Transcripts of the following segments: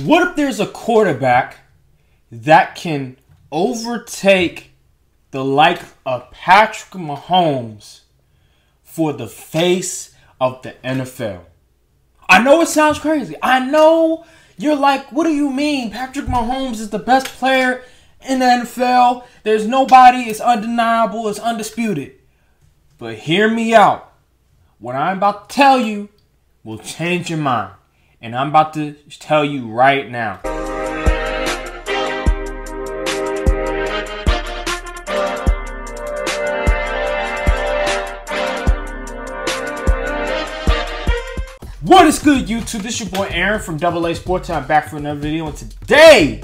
What if there's a quarterback that can overtake the like of Patrick Mahomes for the face of the NFL? I know it sounds crazy. I know you're like, what do you mean? Patrick Mahomes is the best player in the NFL. There's nobody. It's undeniable. It's undisputed. But hear me out. What I'm about to tell you will change your mind. And I'm about to tell you right now. What is good, YouTube? This is your boy Aaron from AA Sports. I'm back for another video, and today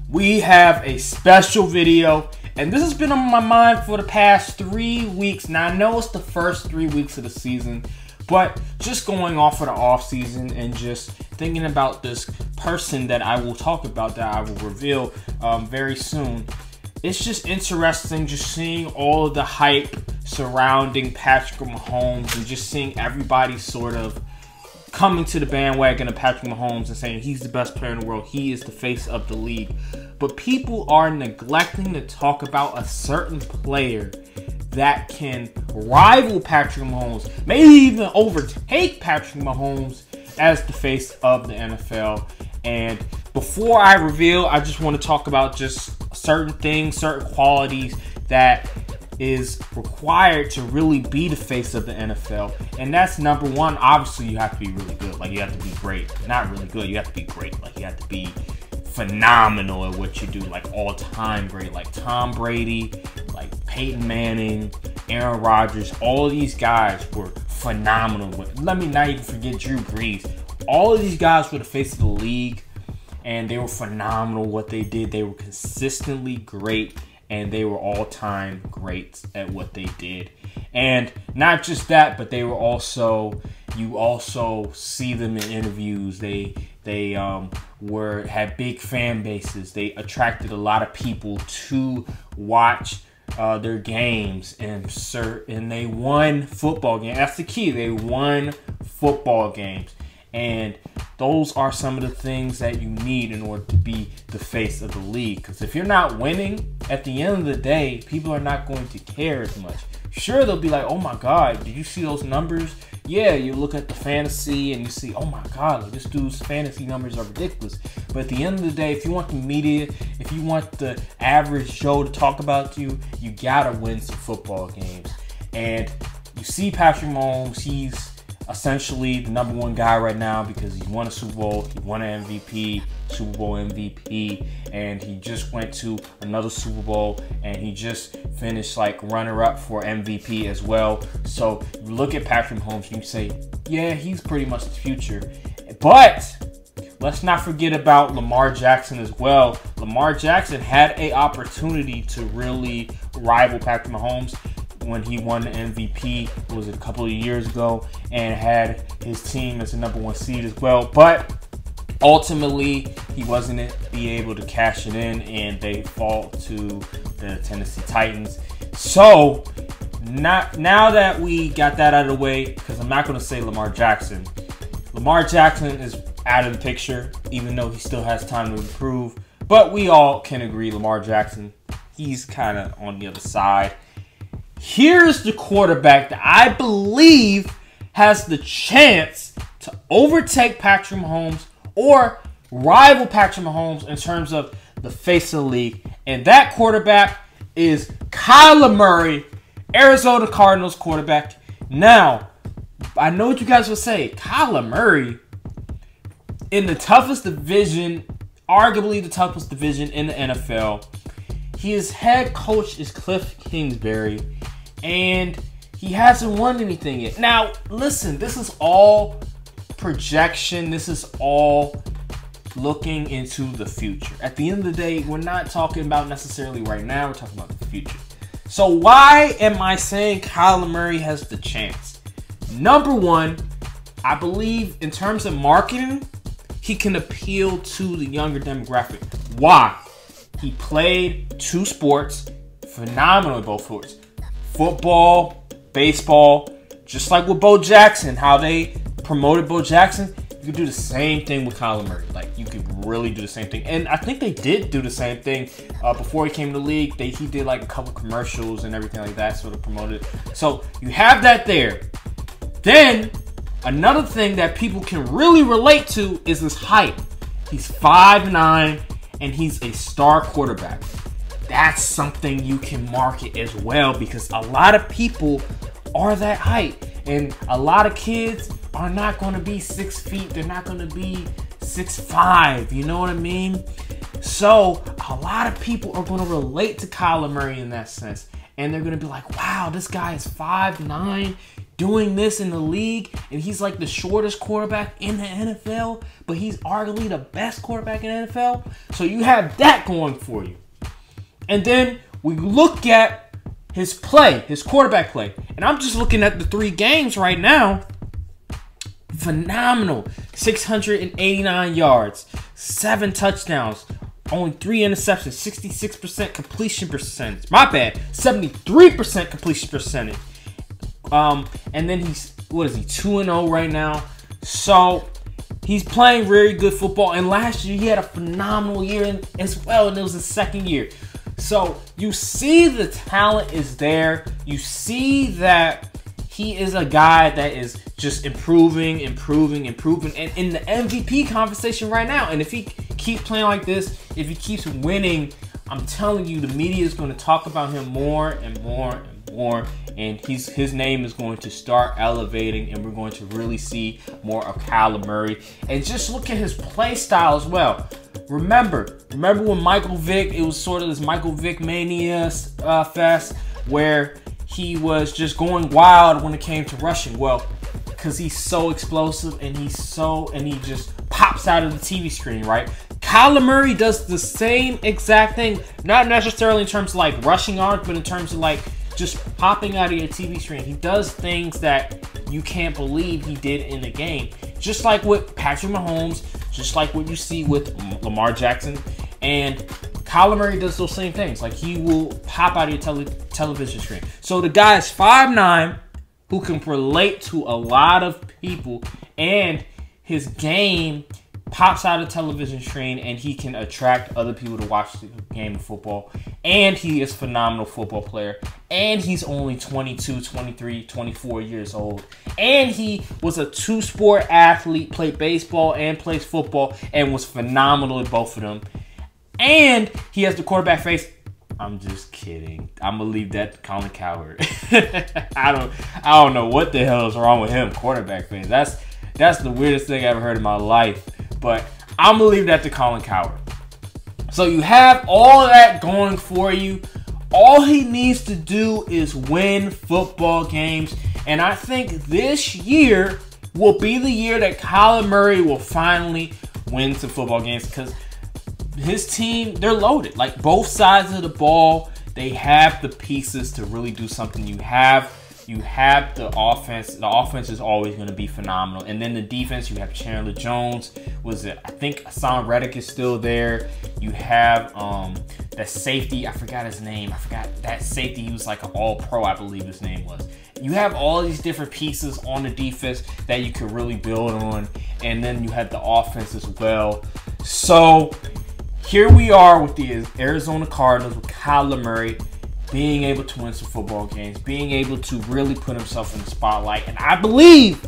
we have a special video. And this has been on my mind for the past 3 weeks. Now, I know it's the first 3 weeks of the season, but just going off of the off season and just thinking about this person that I will talk about, that I will reveal very soon. It's just interesting just seeing all of the hype surrounding Patrick Mahomes and just seeing everybody sort of coming to the bandwagon of Patrick Mahomes and saying he's the best player in the world. He is the face of the league. But people are neglecting to talk about a certain player that can rival Patrick Mahomes, maybe even overtake Patrick Mahomes as the face of the NFL. And before I reveal, I just want to talk about just certain things, certain qualities that is required to really be the face of the NFL. And that's number one, obviously you have to be really good. Like, you have to be great. Not really good, you have to be great. Like, you have to be phenomenal at what you do, like all-time great, like Tom Brady, like Peyton Manning, Aaron Rodgers. All of these guys were phenomenal. Let me not even forget Drew Brees. All of these guys were the face of the league, and they were phenomenal what they did. They were consistently great, and they were all-time greats at what they did. And not just that, but they were also, you also see them in interviews. They had big fan bases. They attracted a lot of people to watch their games, and they won football games. That's the key. They won football games. And those are some of the things that you need in order to be the face of the league. Because if you're not winning, at the end of the day, people are not going to care as much. Sure, they'll be like, oh my God, did you see those numbers? Yeah, you look at the fantasy and you see, oh my God, like, this dude's fantasy numbers are ridiculous. But at the end of the day, if you want the media, if you want the average Joe to talk about you, you gotta win some football games. And you see Patrick Mahomes, he's essentially the number one guy right now because he won a Super Bowl, he won an MVP, Super Bowl MVP, and he just went to another Super Bowl, and he just finished like runner-up for MVP as well. So you look at Patrick Mahomes, you say, yeah, he's pretty much the future. But let's not forget about Lamar Jackson as well. Lamar Jackson had an opportunity to really rival Patrick Mahomes when he won the MVP, was it a couple of years ago, and had his team as the number one seed as well. But ultimately, he wasn't able to cash it in, and they fall to the Tennessee Titans. So now that we got that out of the way, because I'm not going to say Lamar Jackson. Lamar Jackson is out of the picture, even though he still has time to improve. But we all can agree Lamar Jackson, he's kind of on the other side. Here's the quarterback that I believe has the chance to overtake Patrick Mahomes or rival Patrick Mahomes in terms of the face of the league. And that quarterback is Kyler Murray, Arizona Cardinals quarterback. Now, I know what you guys will say. Kyler Murray in the toughest division, arguably the toughest division in the NFL. His head coach is Cliff Kingsbury, and he hasn't won anything yet. Now, listen, this is all projection. This is all looking into the future. At the end of the day, we're not talking about necessarily right now. We're talking about the future. So why am I saying Kyler Murray has the chance? Number one, I believe in terms of marketing, he can appeal to the younger demographic. Why? He played two sports, phenomenal at both sports. Football, baseball, just like with Bo Jackson, how they promoted Bo Jackson. could do the same thing with Kyler Murray. Like, you could really do the same thing. And I think they did do the same thing before he came to the league. He did like a couple commercials and everything like that, sort of promoted. So you have that there. Then another thing that people can really relate to is his height. He's 5'9", and he's a star quarterback. That's something you can market as well, because a lot of people are that height. And a lot of kids are not going to be 6 feet. They're not going to be 6'5". You know what I mean? So a lot of people are going to relate to Kyler Murray in that sense. And they're going to be like, wow, this guy is 5'9", doing this in the league. And he's like the shortest quarterback in the NFL. But he's arguably the best quarterback in the NFL. So you have that going for you. And then we look at his play, his quarterback play. And I'm just looking at the 3 games right now. Phenomenal. 689 yards, 7 touchdowns, only 3 interceptions, 66% completion percentage. My bad, 73% completion percentage. And then he's, what is he, 2-0 right now. So he's playing very good football. And last year he had a phenomenal year as well, and it was his 2nd year. So you see the talent is there. You see that he is a guy that is just improving. And in the MVP conversation right now. And if he keeps playing like this, if he keeps winning, I'm telling you, the media is going to talk about him more and more and more. And his name is going to start elevating, and we're going to really see more of Kyler Murray. And just look at his play style as well. Remember when Michael Vick, it was sort of this Michael Vick mania fest where he was just going wild when it came to rushing. Well, because he's so explosive and he just pops out of the TV screen, right? Kyler Murray does the same exact thing, not necessarily in terms of like rushing yards, but in terms of like just popping out of your TV screen. He does things that you can't believe he did in the game. Just like with Patrick Mahomes, just like what you see with Lamar Jackson. And Kyler Murray does those same things. Like, he will pop out of your television screen. So the guy is 5'9", who can relate to a lot of people. And his game pops out of the television screen, and he can attract other people to watch the game of football. And he is a phenomenal football player. And he's only 22, 23, 24 years old. And he was a 2-sport athlete, played baseball and plays football, and was phenomenal at both of them. And he has the quarterback face. I'm just kidding. I'm gonna leave that to Colin Cowherd. I don't know what the hell is wrong with him. Quarterback face. That's the weirdest thing I ever heard in my life. But I'm going to leave that to Colin Cowherd. So you have all of that going for you. All he needs to do is win football games. And I think this year will be the year that Kyler Murray will finally win some football games, because his team, they're loaded. Like, both sides of the ball, they have the pieces to really do something. You have the offense. The offense is always going to be phenomenal. And then the defense, you have Chandler Jones. I think Hassan Reddick is still there. You have that safety. I forgot his name. I forgot that safety. He was like an all-pro, I believe his name was. You have all these different pieces on the defense that you can really build on. And then you have the offense as well. So here we are with the Arizona Cardinals with Kyler Murray being able to win some football games, being able to really put himself in the spotlight. And I believe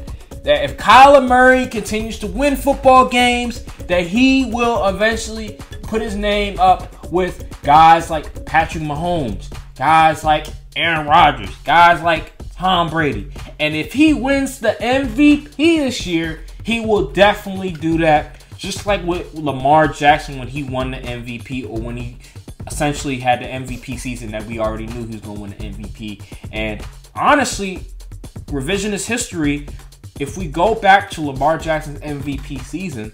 that if Kyler Murray continues to win football games, that he will eventually put his name up with guys like Patrick Mahomes, guys like Aaron Rodgers, guys like Tom Brady. And if he wins the MVP this year, he will definitely do that, just like with Lamar Jackson when he won the MVP, or when he essentially had the MVP season that we already knew he was going to win the MVP. And honestly, revisionist history, if we go back to Lamar Jackson's MVP season,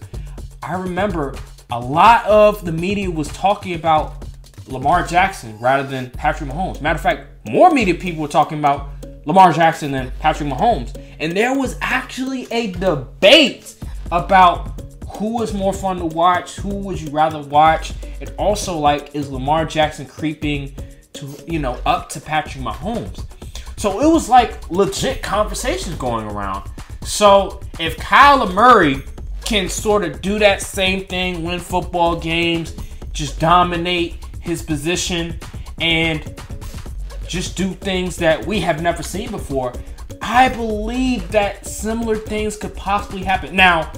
I remember a lot of the media was talking about Lamar Jackson rather than Patrick Mahomes. Matter of fact, more media people were talking about Lamar Jackson than Patrick Mahomes. And there was actually a debate about who was more fun to watch, who would you rather watch, and also, like, is Lamar Jackson creeping to, up to Patrick Mahomes? So it was like legit conversations going around. So if Kyler Murray can sort of do that same thing, win football games, just dominate his position, and just do things that we have never seen before, I believe that similar things could possibly happen. Now,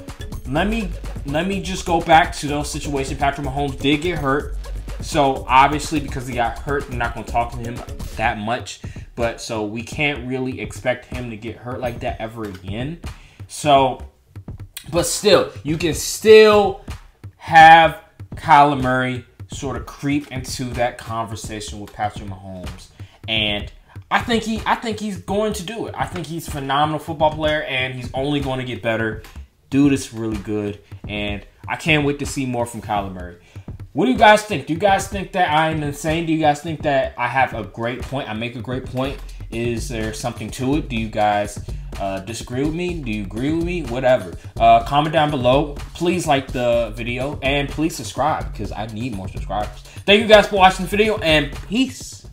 let me just go back to those situations. Patrick Mahomes did get hurt. So, obviously, because he got hurt, I'm not going to talk to him that much. But, so, we can't really expect him to get hurt like that ever again. So, but still, you can still have Kyler Murray sort of creep into that conversation with Patrick Mahomes. And I think he's going to do it. I think he's a phenomenal football player, and he's only going to get better. Dude is really good, and I can't wait to see more from Kyler Murray. What do you guys think? Do you guys think that I'm insane? Do you guys think that I have a great point? I make a great point. Is there something to it? Do you guys disagree with me? Do you agree with me? Whatever. Comment down below. Please like the video, and please subscribe because I need more subscribers. Thank you guys for watching the video, and peace.